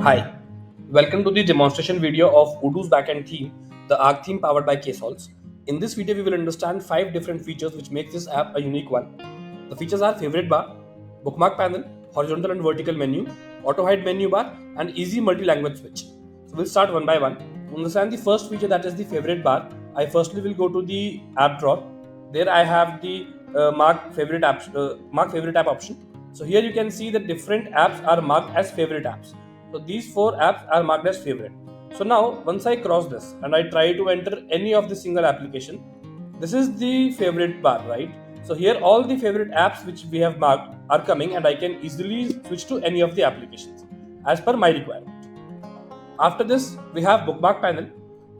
Hi, welcome to the demonstration video of Odoo's Backend Theme, the Arc theme powered by Ksolves. In this video, we will understand 5 different features which make this app a unique one. The features are favorite bar, bookmark panel, horizontal and vertical menu, auto hide menu bar, and easy multi-language switch. So we'll start one by one. To understand the first feature, that is the favorite bar, I firstly will go to the app drawer. There I have the mark favorite app option. So here you can see that different apps are marked as favorite apps. So these 4 apps are marked as favorite. So now once I cross this and I try to enter any of the single application, this is the favorite bar, right? So here all the favorite apps which we have marked are coming and I can easily switch to any of the applications as per my requirement. After this we have bookmark panel.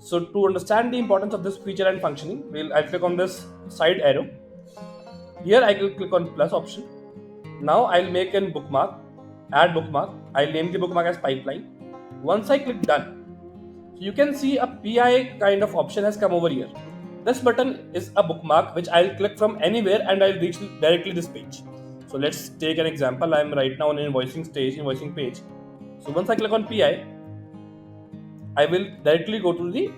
So to understand the importance of this feature and functioning, I'll click on this side arrow. Here I will click on plus option. Now I'll make a bookmark, add bookmark. I'll name the bookmark as pipeline. Once I click done, so you can see a PI kind of option has come over here. This button is a bookmark which I'll click from anywhere and I'll reach directly this page. So let's take an example. I'm right now on an invoicing page. So once I click on PI, I will directly go to the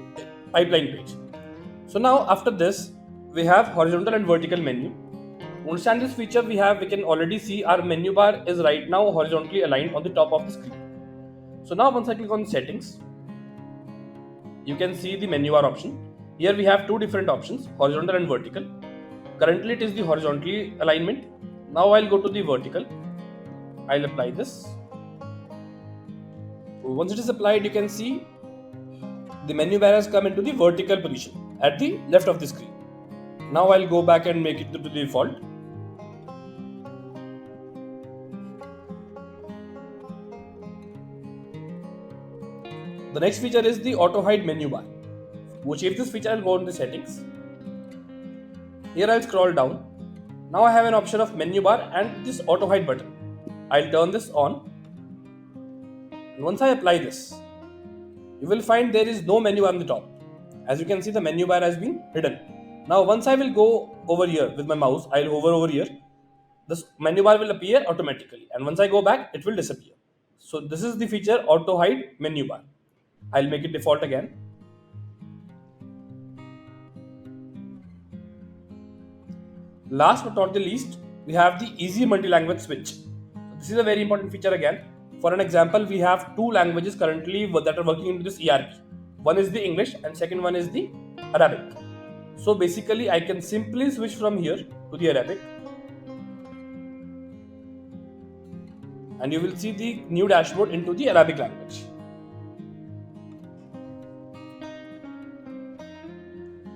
pipeline page. So now after this, we have horizontal and vertical menu. To understand this feature, we can already see our menu bar is right now horizontally aligned on the top of the screen. So now once I click on settings, you can see the menu bar option. Here we have 2 different options, horizontal and vertical. Currently it is the horizontally alignment. Now I'll go to the vertical. I'll apply this. Once it is applied, you can see the menu bar has come into the vertical position at the left of the screen. Now I'll go back and make it to the default. The next feature is the auto hide menu bar. To achieve this feature, I'll go into the settings. Here I'll scroll down. Now I have an option of menu bar and this auto hide button. I'll turn this on. And once I apply this, you will find there is no menu bar on the top. As you can see, the menu bar has been hidden. Now once I will go over here with my mouse, I'll hover over here. This menu bar will appear automatically, and once I go back, it will disappear. So this is the feature auto hide menu bar. I'll make it default again. Last but not the least, we have the easy multi-language switch. This is a very important feature again. For an example, we have 2 languages currently that are working into this ERP. One is the English and second one is the Arabic. So basically, I can simply switch from here to the Arabic. And you will see the new dashboard into the Arabic language.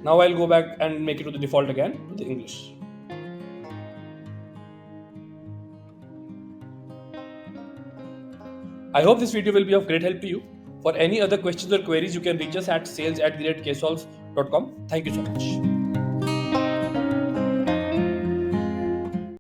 Now I'll go back and make it to the default again to the English. I hope this video will be of great help to you. For any other questions or queries, you can reach us at sales@ksolves.com. Thank you so much.